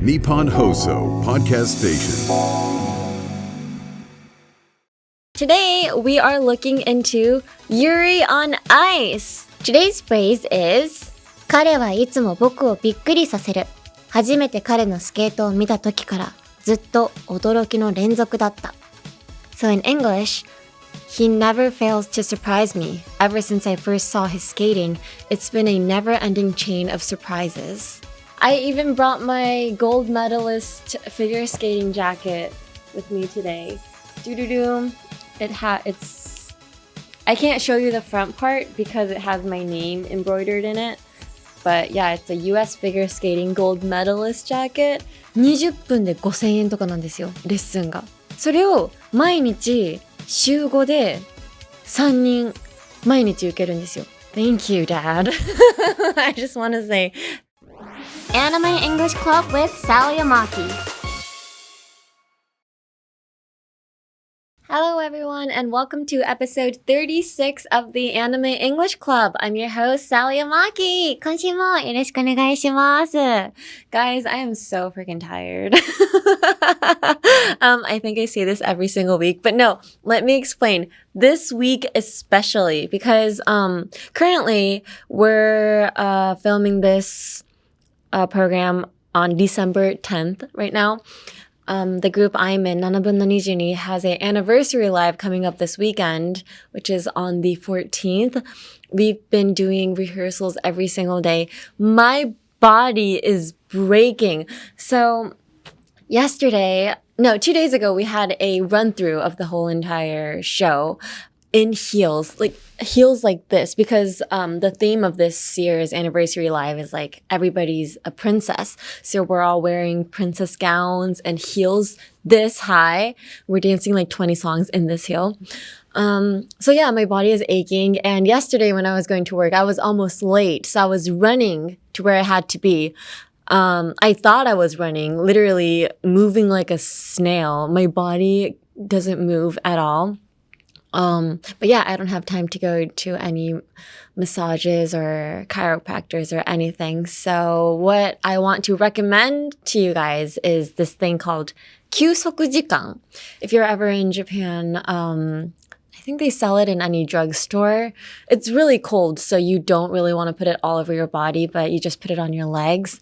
Nippon Hoso Podcast Station. Today we are looking into Yuri on Ice. Today's phrase is 彼はいつも僕をびっくりさせる。初めて彼のスケートを見た時からずっと驚きの連続だった。So in English, he never fails to surprise me. Ever since I first saw his skating, it's been a never-ending chain of surprises. I even brought my gold medalist figure skating jacket with me today. Doo-doo-doo. It's I can't show you the front part because it has my name embroidered in it. But yeah, it's a US figure skating gold medalist jacket. 20分で5000円とかなんですよ、レッスンが。それを毎日週5で3人毎日受けるんですよ。Thank you, Dad. I just want to say Anime English Club with Sal Yamaki.Hello everyone and welcome to episode 36 of the Anime English Club. I'm your host, Sal Yamaki. 今週もよろしくお願いします。Guys, I am so freaking tired. I think I say this every single week, but no, let me explain. This week especially because currently we're filming this program on December 10th right now.The group I'm in, 7分の22, has an anniversary live coming up this weekend, which is on the 14th. We've been doing rehearsals every single day. My body is breaking. So 2 days ago, we had a run-through of the whole entire show.In heels like this, because the theme of this year's anniversary live is like everybody's a princess. So we're all wearing princess gowns and heels this high. We're dancing like 20 songs in this heel. So yeah, my body is aching. And yesterday when I was going to work, I was almost late. So I was running to where I had to be. I thought I was running, literally moving like a snail. My body doesn't move at all.But yeah, I don't have time to go to any massages or chiropractors or anything. So what I want to recommend to you guys is this thing called 休息時間. If you're ever in Japan, I think they sell it in any drugstore. It's really cold, so you don't really want to put it all over your body, but you just put it on your legs.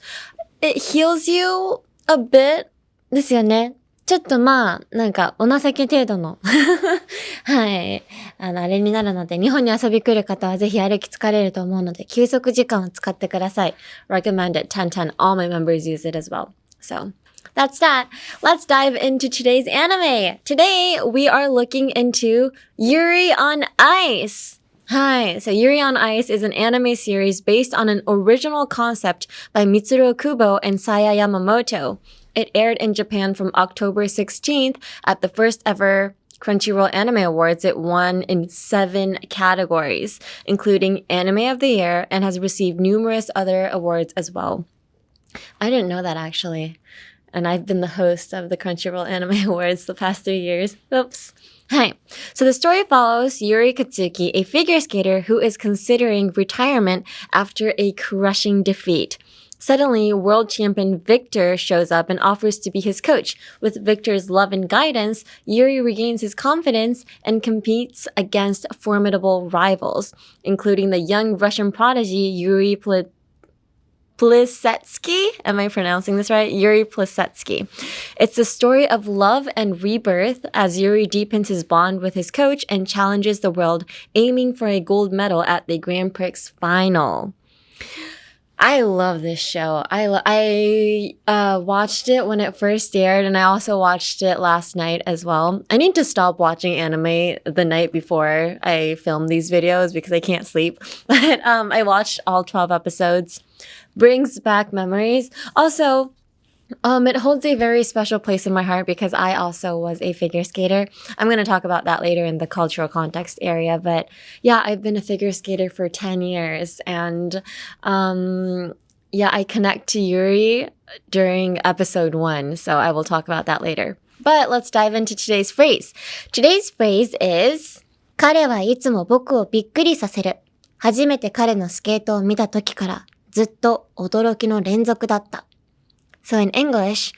It heals you a bit. ですよね。ちょっとなんかお情け程度のはい。あれになるので、日本に遊び来る方はぜひ歩き疲れると思うので、休息時間を使ってください。Recommend it 10/10. All my members use it as well. So that's that. Let's dive into today's anime. Today we are looking into Yuri on Ice. Hi, so Yuri on Ice is an anime series based on an original concept by Mitsuru Kubo and Saya Yamamoto.It aired in Japan from October 16th at the first ever Crunchyroll Anime Awards. It won in 7 categories, including Anime of the Year, and has received numerous other awards as well. I didn't know that actually. And I've been the host of the Crunchyroll Anime Awards the past 3 years. Oops. Hi. So the story follows Yuri Katsuki, a figure skater who is considering retirement after a crushing defeat.Suddenly, world champion Victor shows up and offers to be his coach. With Victor's love and guidance, Yuri regains his confidence and competes against formidable rivals, including the young Russian prodigy Yuri Plisetsky. Am I pronouncing this right? Yuri Plisetsky. It's a story of love and rebirth as Yuri deepens his bond with his coach and challenges the world, aiming for a gold medal at the Grand Prix final.I love this show. I watched it when it first aired, and I also watched it last night as well. I need to stop watching anime the night before I film these videos because I can't sleep. But I watched all 12 episodes. Brings back memories. Also, it holds a very special place in my heart because I also was a figure skater. I'm going to talk about that later in the cultural context area. But yeah, I've been a figure skater for 10 years. And yeah, I connect to Yuri during episode 1. So I will talk about that later. But let's dive into today's phrase. Today's phrase is 彼はいつも僕をびっくりさせる。初めて彼のスケートを見た時からずっと驚きの連続だった。So in English,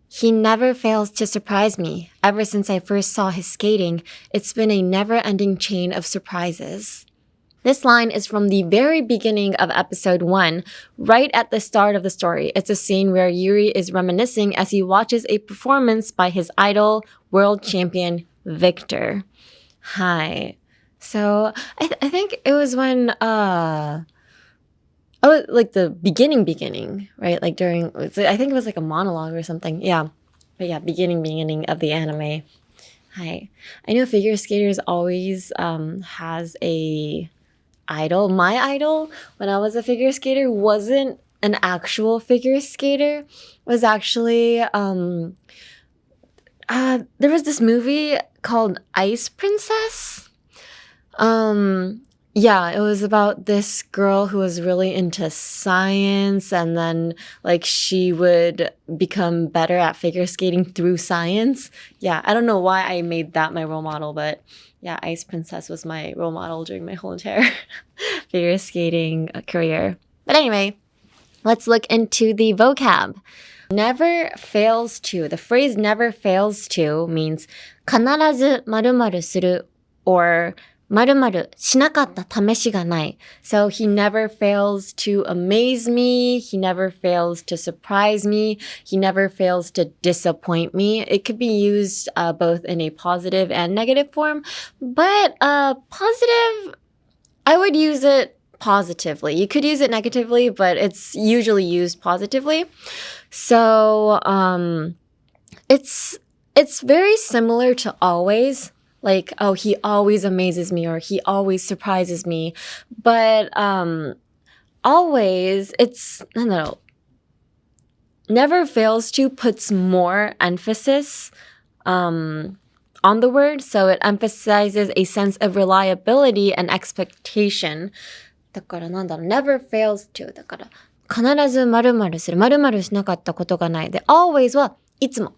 he never fails to surprise me. Ever since I first saw his skating, it's been a never-ending chain of surprises. This line is from the very beginning of episode 1, right at the start of the story. It's a scene where Yuri is reminiscing as he watches a performance by his idol, world champion Victor. Hi. So I think it was when, like the beginning, right? Like during, I think it was like a monologue or something. Yeah. But yeah, beginning of the anime. Hi. I know figure skaters always has a idol. My idol when I was a figure skater wasn't an actual figure skater. It was actually, there was this movie called Ice Princess. Yeah, it was about this girl who was really into science and then like she would become better at figure skating through science. Yeah, I don't know why I made that my role model, but yeah, Ice Princess was my role model during my whole entire figure skating career. But anyway, let's look into the vocab. Never fails to. The phrase never fails to means 必ず〇〇する or 〇〇しなかった試しがない. So he never fails to amaze me. He never fails to surprise me. He never fails to disappoint me. It could be used both in a positive and negative form. But positive, I would use it positively. You could use it negatively, but it's usually used positively. So it's very similar to always. Like, oh, he always amazes me or he always surprises me. But always, it's, I don't know, never fails to puts more emphasis on the word. So it emphasizes a sense of reliability and expectation. だからなんだろう、never fails to. だから必ず〇〇する。〇〇しなかったことがない。で、always はいつも。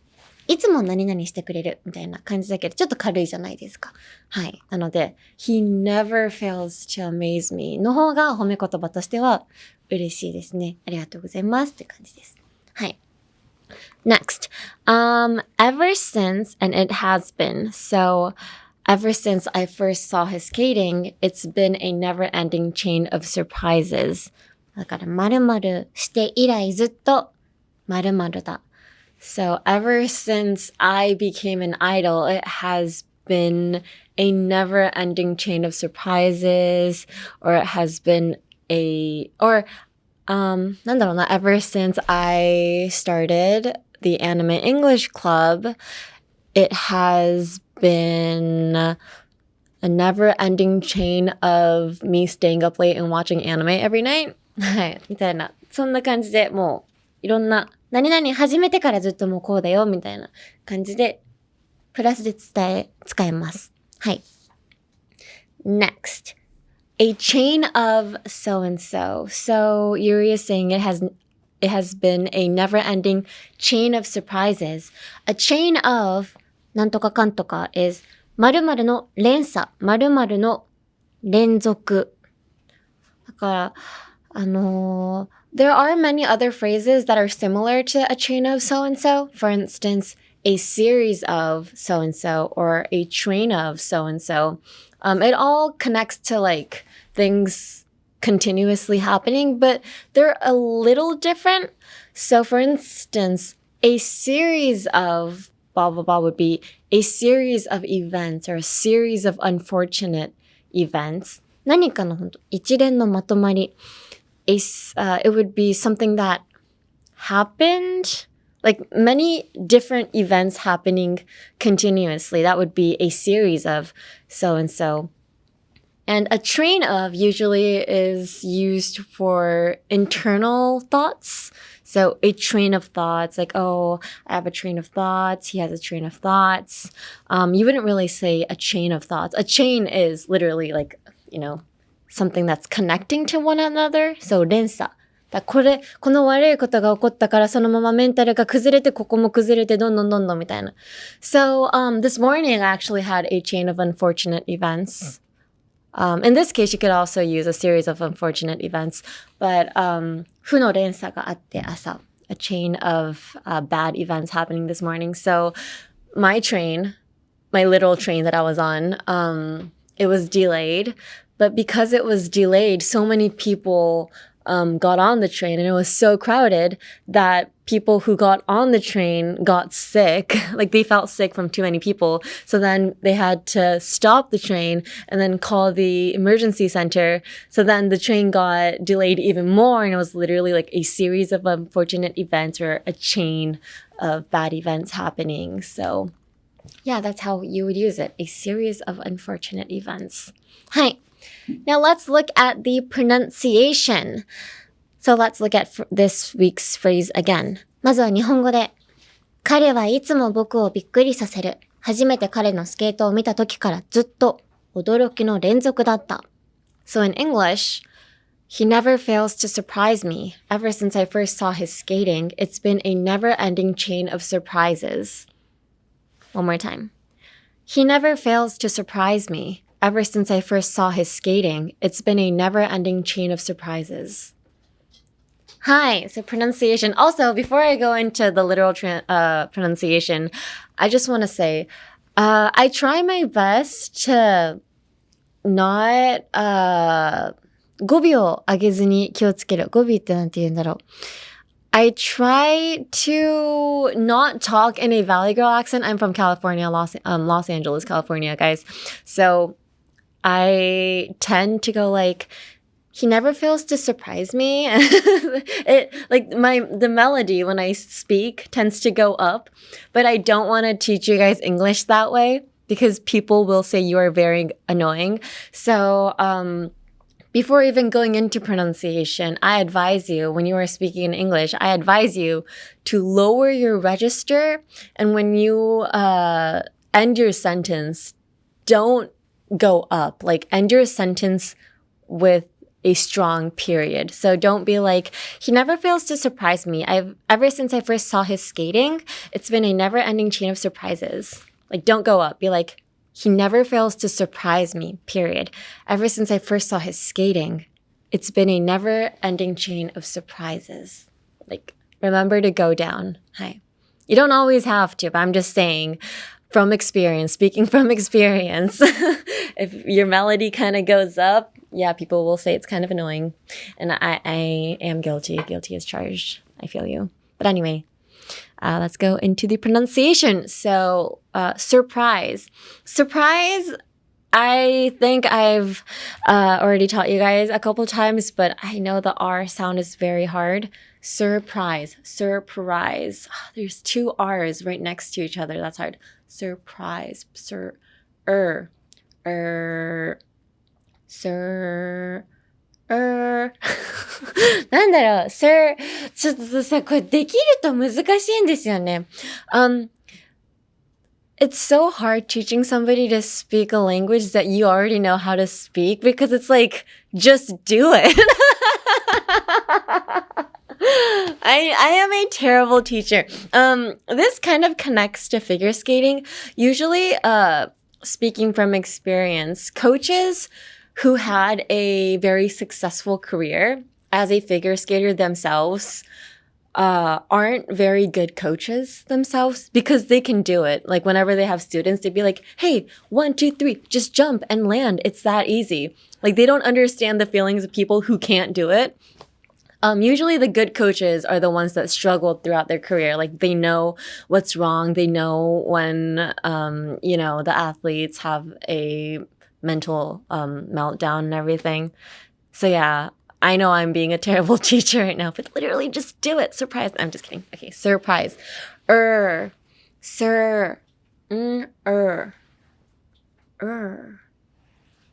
いつも何々してくれるみたいな感じだけど、ちょっと軽いじゃないですか。はい。なので、he never fails to amaze me の方が褒め言葉としては嬉しいですね。ありがとうございますって感じです。はい。Next. Ever since, and it has been. So, ever since I first saw his skating, it's been a never-ending chain of surprises. だから、〇〇して以来ずっと〇〇だ。So ever since I became an idol, it has been a never-ending chain of surprises, or it has been ever since I started the Anime English Club, it has been a never-ending chain of me staying up late and watching anime every night. はい、みたいな。そんな感じでもういろんな何々始めてからずっともうこうだよみたいな感じでプラスで使えます。はい。Next. A chain of so and so. So Yuri is saying it has been a never-ending chain of surprises. A chain of なんとかかんとか is 〇〇の連鎖、〇〇の連続。だからthere are many other phrases that are similar to a chain of so-and-so. For instance, a series of so-and-so or a train of so-and-so. It all connects to like things continuously happening, but they're a little different. So for instance, a series of blah, blah, blah would be a series of events or a series of unfortunate events. 何かの一連のまとまり。It would be something that happened, like many different events happening continuously. That would be a series of so-and-so. And a train of usually is used for internal thoughts. So a train of thoughts, like, oh, I have a train of thoughts. He has a train of thoughts. You wouldn't really say a chain of thoughts. A chain is literally like, something that's connecting to one another. So 連鎖。この悪いことが起こったからそのままメンタルが崩れてここも崩れてどんどんみたいな。So this morning I actually had a chain of unfortunate events. In this case you could also use a series of unfortunate events. But 負の連鎖があって朝。a chain of bad events happening this morning. So my train, my little train that I was on, it was delayed. But because it was delayed, so many people got on the train, and it was so crowded that people who got on the train got sick. Like they felt sick from too many people. So then they had to stop the train and then call the emergency center. So then the train got delayed even more, and it was literally like a series of unfortunate events or a chain of bad events happening. So yeah, that's how you would use it. A series of unfortunate events. Hi. Now let's look at the pronunciation. So let's look at this week's phrase again. まずは日本語で。彼はいつも僕をびっくりさせる。初めて彼のスケートを見た時からずっと驚きの連続だった。So in English, he never fails to surprise me. Ever since I first saw his skating, it's been a never-ending chain of surprises. One more time. He never fails to surprise me. Ever since I first saw his skating, it's been a never-ending chain of surprises. Hi, so pronunciation. Also, before I go into the literal pronunciation, I just want to say, I try my best to not 語尾を上げずに気をつける。語尾ってなんて言うんだろう。I try to not talk in a Valley Girl accent. I'm from California, Los Angeles, California, guys. So I tend to go like, he never fails to surprise me. The melody when I speak tends to go up, but I don't want to teach you guys English that way because people will say you are very annoying. So, before even going into pronunciation, I advise you, when you are speaking in English, I advise you to lower your register. And when you end your sentence, don't go up. Like, end your sentence with a strong period. So don't be like, he never fails to surprise me. Ever since I first saw his skating, it's been a never-ending chain of surprises. Like, don't go up. Be like, he never fails to surprise me, period. Ever since I first saw his skating, it's been a never-ending chain of surprises. Like, remember to go down. Hi. You don't always have to, but I'm just saying, from experience, speaking from experience, if your melody kind of goes up, yeah, people will say it's kind of annoying. And I am guilty. Guilty as charged. I feel you. But anyway, let's go into the pronunciation. So, surprise. Surprise, I think I've already taught you guys a couple times, but I know the R sound is very hard. Surprise. Surprise. There's two R's right next to each other. That's hard. Surprise. Sir.なんだろう、sir、ちょっとさ、これできると難しいんですよね。It's so hard teaching somebody to speak a language that you already know how to speak because it's like, just do it. I am a terrible teacher. This kind of connects to figure skating. Usually, speaking from experience, coaches who had a very successful career as a figure skater themselves aren't very good coaches themselves because they can do it. Like whenever they have students, they'd be like, hey, 1, 2, 3, just jump and land. It's that easy. Like they don't understand the feelings of people who can't do it. Usually the good coaches are the ones that struggled throughout their career. Like they know what's wrong. They know when, the athletes have a mental meltdown and everything. So yeah, I know I'm being a terrible teacher right now, but literally just do it. Surprise. I'm just kidding. Okay, surprise. Sir.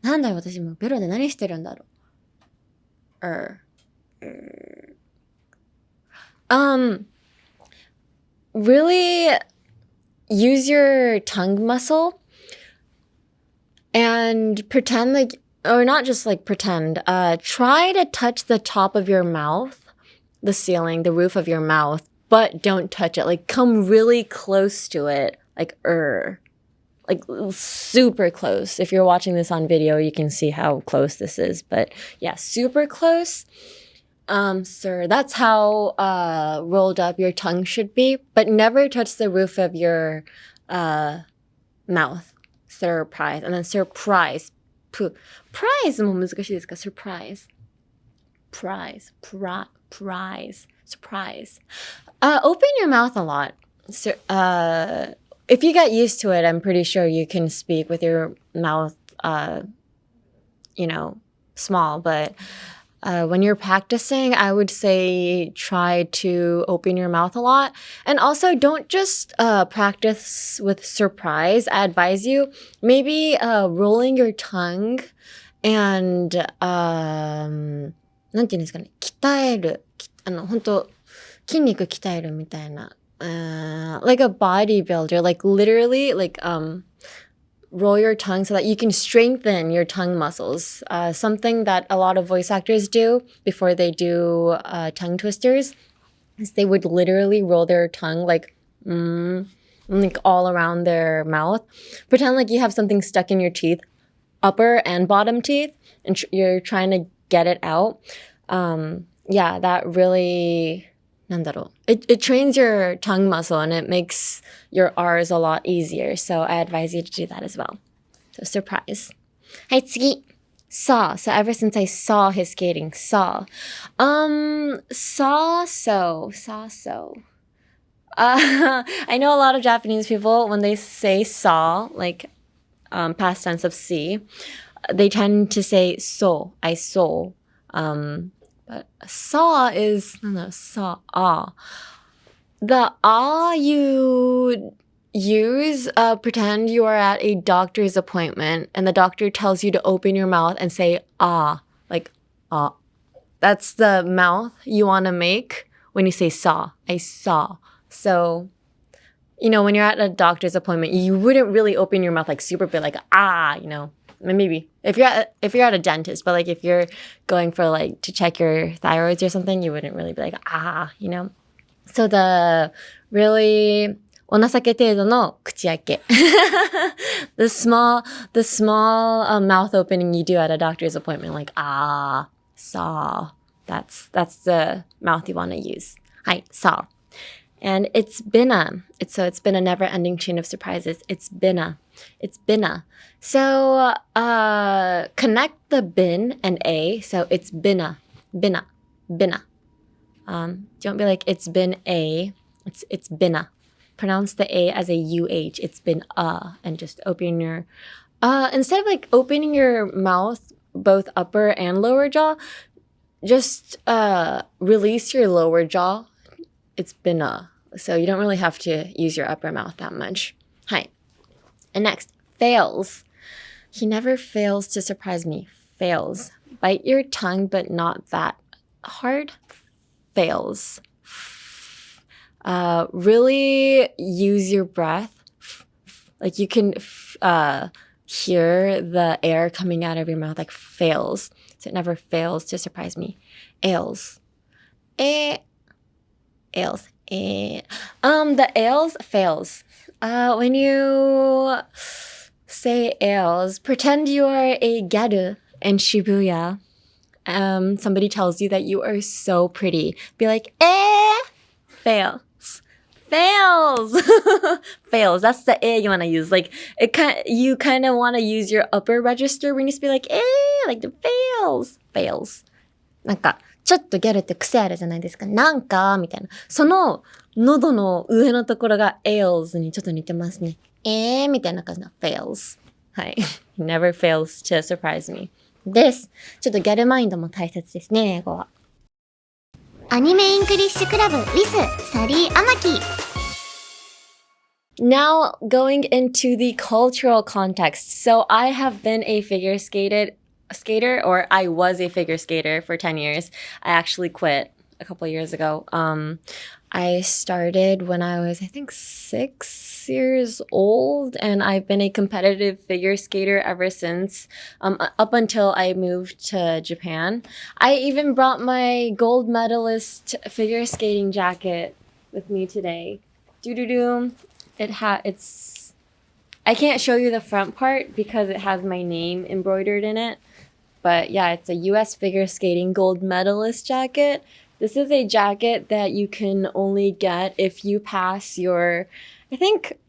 なんだよ、私もうベロで何してるんだろう。Really use your tongue muscle and pretend like, or not just like pretend, try to touch the top of your mouth, the ceiling, the roof of your mouth, but don't touch it. Like come really close to it, like super close. If you're watching this on video, you can see how close this is, but yeah, super close. Sir, that's how rolled up your tongue should be, but never touch the roof of your mouth. Surprise. And then surprise. Prize も難しいですか? Surprise. Prize. Prize. Surprise. Open your mouth a lot. So, if you get used to it, I'm pretty sure you can speak with your mouth, small. But when you're practicing, I would say try to open your mouth a lot. And also, don't just practice with surprise. I advise you maybe rolling your tongue and なんていうんですかね、鍛える。本当筋肉鍛えるみたいな。like a bodybuilder, like literally, like roll your tongue so that you can strengthen your tongue muscles. Something that a lot of voice actors do before they do tongue twisters is they would literally roll their tongue like all around their mouth. Pretend like you have something stuck in your teeth, upper and bottom teeth, and you're trying to get it out. Yeah, that really, it trains your tongue muscle and it makes your R's a lot easier. So I advise you to do that as well. So surprise. はい、次. Saw. So ever since I saw his skating, saw. Saw so. I know a lot of Japanese people, when they say saw, like past tense of see, they tend to say so. I saw. But saw is, saw, The you use, pretend you are at a doctor's appointment and the doctor tells you to open your mouth and say like That's the mouth you want to make when you say saw. I saw. So, when you're at a doctor's appointment, you wouldn't really open your mouth like super big, like maybe if you're at a dentist, but like if you're going for like to check your thyroids or something, you wouldn't really be like So the really お情け程度の口開け the small mouth opening you do at a doctor's appointment, like saw. That's the mouth you want to use. はい、saw. And it's been a never-ending chain of surprises. It's been a. So connect the bin and a. So it's been a. Don't be like it's been a. It's been a. Pronounce the a as a UH. It's been a. And just open your instead of like opening your mouth, both upper and lower jaw, just release your lower jaw. It's been a. So you don't really have to use your upper mouth that much. Hi. And next, fails. He never fails to surprise me. Fails. Bite your tongue, but not that hard. Fails. Really use your breath. Like you can hear the air coming out of your mouth, like fails. So it never fails to surprise me. Ails. Ails. The ails fails. When you say ails, pretend you are a gyaru in Shibuya. Somebody tells you that you are so pretty. Be like, fails. Fails. That's the you want to use. Like you kind of want to use your upper register when you speak like like the fails. なんかちょっとギャルって癖あるじゃないですか。なんかみたいな。その喉の上のところが ails にちょっと似てますね。みたいな感じの fails。はい。never fails to surprise me. です。ちょっとギャルマインドも大切ですね、英語は。アニメイングリッシュクラブ with サリー・アマキ。Now going into the cultural context. So I have been a figure skater, or I was a figure skater for 10 years. I actually quit a couple of years ago. I started when I was, I think, 6 years old, and I've been a competitive figure skater ever since, up until I moved to Japan. I even brought my gold medalist figure skating jacket with me today. Doo-doo-doo. I can't show you the front part because it has my name embroidered in it. but yeah, it's a US figure skating gold medalist jacket. This is a jacket that you can only get if you pass your, I think,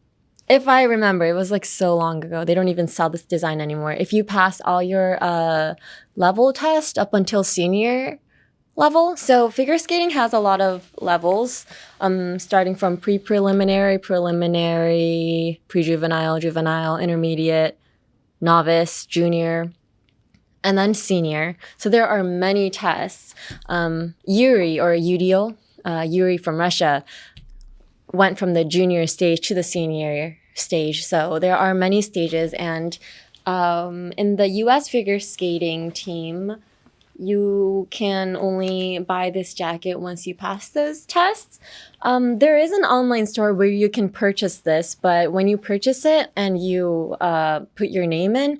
if I remember, it was like so long ago. They don't even sell this design anymore. If you pass all your level test up until senior level. So figure skating has a lot of levels, starting from pre-preliminary, preliminary, pre-juvenile, juvenile, intermediate, novice, junior, and then senior. So there are many tests. Yuri or Yurio, Yuri from Russia, went from the junior stage to the senior stage. So there are many stages. And in the US figure skating team, you can only buy this jacket once you pass those tests. There is an online store where you can purchase this, but when you purchase it and you put your name in,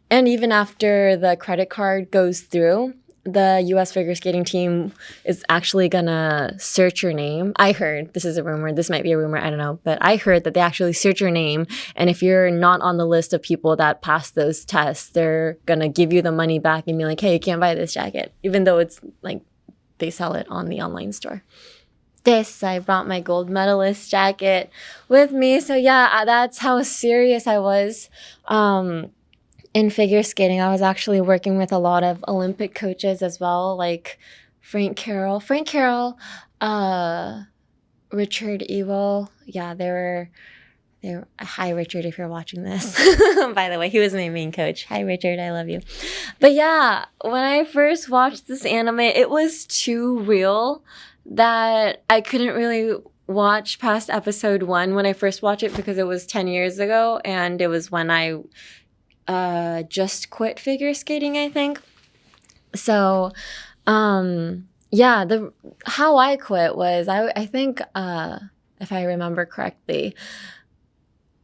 and even after the credit card goes through, the US figure skating team is actually gonna search your name. I heard, this is a rumor, this might be a rumor, I don't know, but I heard that they actually search your name, and if you're not on the list of people that pass those tests, they're gonna give you the money back and be like, hey, you can't buy this jacket, even though it's like they sell it on the online store. I brought my gold medalist jacket with me. So yeah, that's how serious I was. In figure skating, I was actually working with a lot of Olympic coaches as well, like Frank Carroll, Richard Evil. Yeah, they were. Hi, Richard, if you're watching this. By the way, he was my main coach. Hi, Richard, I love you. But yeah, when I first watched this anime, it was too real that I couldn't really watch past episode 1 when I first watched it because it was 10 years ago, and it was when I just quit figure skating, I think. So, yeah, how I quit was, I think, if I remember correctly,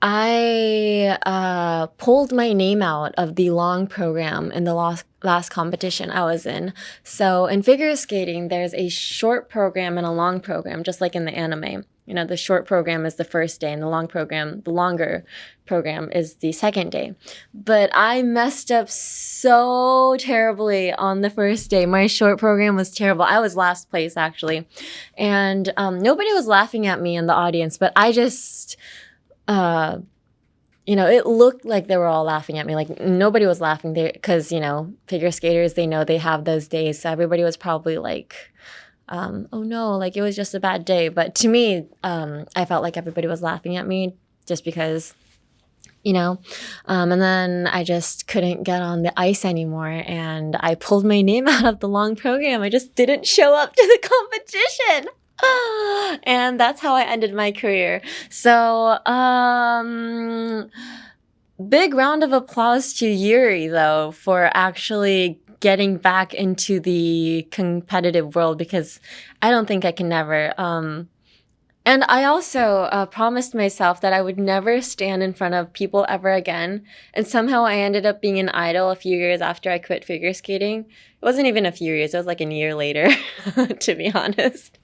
I pulled my name out of the long program in the last competition I was in. So in figure skating, there's a short program and a long program, just like in the anime. You know, the short program is the first day, and the longer program is the second day. But I messed up so terribly on the first day. My short program was terrible. I was last place, actually. And nobody was laughing at me in the audience, but I just... you know, it looked like they were all laughing at me. Like, nobody was laughing there because, you know, figure skaters, they know they have those days. So everybody was probably like, oh no, like it was just a bad day. But to me, I felt like everybody was laughing at me just because, you know, and then I just couldn't get on the ice anymore. And I pulled my name out of the long program. I just didn't show up to the competition. And that's how I ended my career. So, big round of applause to Yuri, though, for actually getting back into the competitive world, because I don't think I can never. And I also promised myself that I would never stand in front of people ever again. And somehow I ended up being an idol a few years after I quit figure skating. It wasn't even a few years. It was like a year later, to be honest.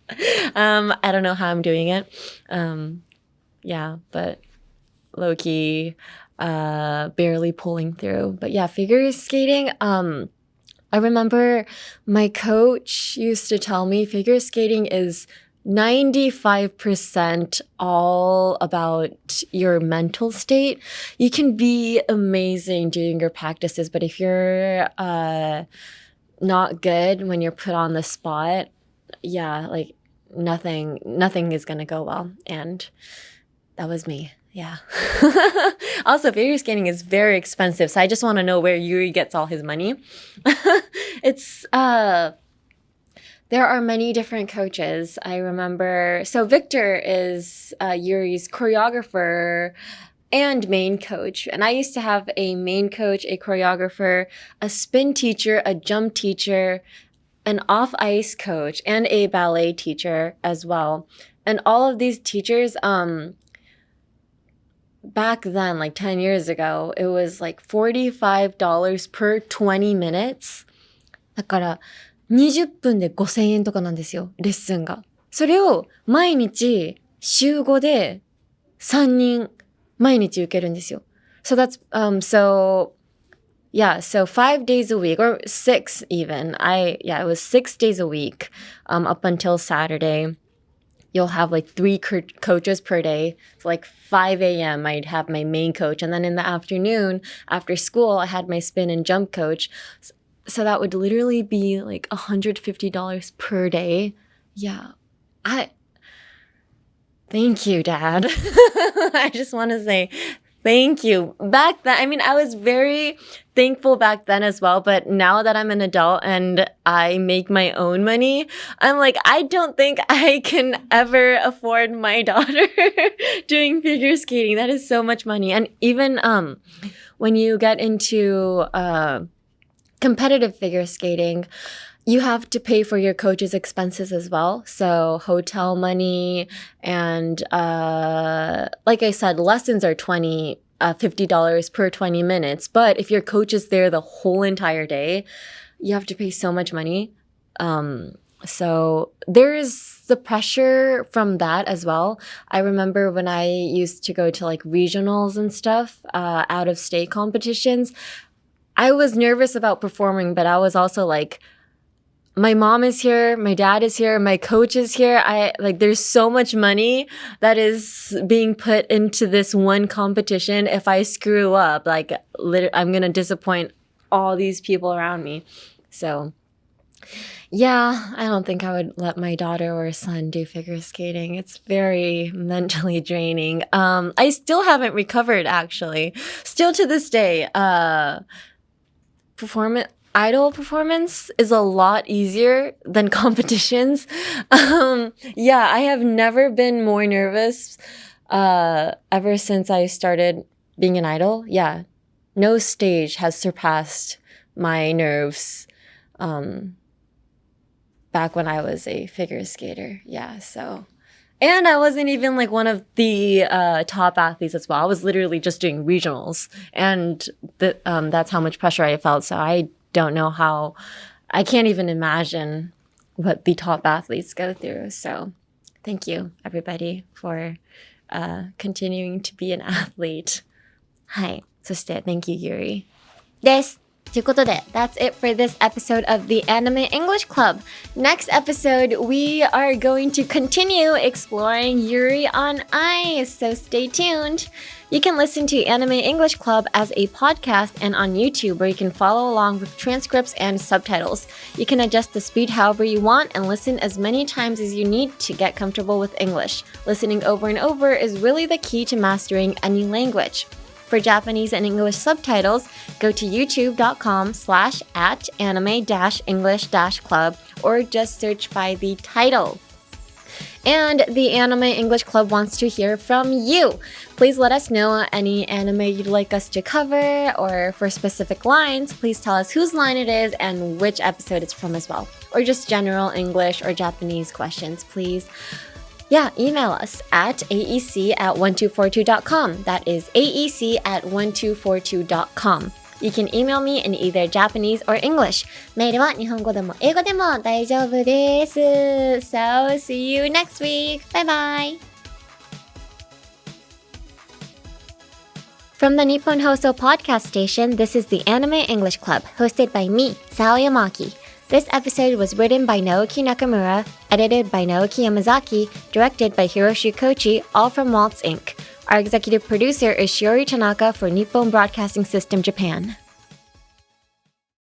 I don't know how I'm doing it. Yeah, but low-key, barely pulling through. But yeah, figure skating, I remember my coach used to tell me figure skating is 95% all about your mental state. You can be amazing doing your practices, but if you're not good when you're put on the spot, yeah, like nothing is gonna go well. And that was me. Yeah. Also, figure skating is very expensive, so I just want to know where Yuri gets all his money. It's there are many different coaches. I remember, so Victor is Yuri's choreographer and main coach. And I used to have a main coach, a choreographer, a spin teacher, a jump teacher, an off-ice coach, and a ballet teacher as well. And all of these teachers, back then, like 10 years ago, it was like $45 per 20 minutes. だから20分で5000円とかなんですよ、レッスンが。それを毎日週5で3人毎日受けるんですよ。So that's, so Yeah, so 5 days a week, or 6 even. It was 6 days a week up until Saturday. You'll have like 3 coaches per day. So like 5 a.m. I'd have my main coach. And then in the afternoon, after school, I had my spin and jump coach. So that would literally be like $150 per day. Yeah. Thank you, Dad. I just want to say thank you. Back then, I mean, I was very thankful back then as well. But now that I'm an adult and I make my own money, I'm like, I don't think I can ever afford my daughter doing figure skating. That is so much money. And even when you get into competitive figure skating, you have to pay for your coach's expenses as well. So hotel money and like I said, lessons are $50 per 20 minutes. But if your coach is there the whole entire day, you have to pay so much money. So there is the pressure from that as well. I remember when I used to go to like regionals and stuff, out of state competitions, I was nervous about performing, but I was also like, my mom is here, my dad is here, my coach is here. There's so much money that is being put into this one competition. If I screw up, like I'm going to disappoint all these people around me. So yeah, I don't think I would let my daughter or son do figure skating. It's very mentally draining. I still haven't recovered, actually. Still to this day, idol performance is a lot easier than competitions. I have never been more nervous ever since I started being an idol. Yeah, no stage has surpassed my nerves back when I was a figure skater. Yeah, so... And I wasn't even like one of the top athletes as well. I was literally just doing regionals. And that's how much pressure I felt. So I don't know how, I can't even imagine what the top athletes go through. So thank you, everybody, for continuing to be an athlete. はい。そして thank you, Yuri. です。ということで、that's it for this episode of the Anime English Club. Next episode, we are going to continue exploring Yuri on Ice, so stay tuned. You can listen to Anime English Club as a podcast and on YouTube, where you can follow along with transcripts and subtitles. You can adjust the speed however you want and listen as many times as you need to get comfortable with English. Listening over and over is really the key to mastering any language. For Japanese and English subtitles, go to youtube.com/@anime-english-club or just search by the title. And the Anime English Club wants to hear from you. Please let us know any anime you'd like us to cover, or for specific lines, please tell us whose line it is and which episode it's from as well. Or just general English or Japanese questions, please. Yeah, email us at aec@1242.com. That is aec@1242.com. You can email me in either Japanese or English. メールは日本語でも英語でも大丈夫です。So, see you next week. Bye bye. From the Nippon Hoso podcast station, this is the Anime English Club, hosted by me, Sao Yamaki.This episode was written by Naoki Nakamura, edited by Naoki Yamazaki, directed by Hiroshi Kochi, all from Waltz Inc. Our executive producer is Shiori Tanaka for Nippon Broadcasting System Japan.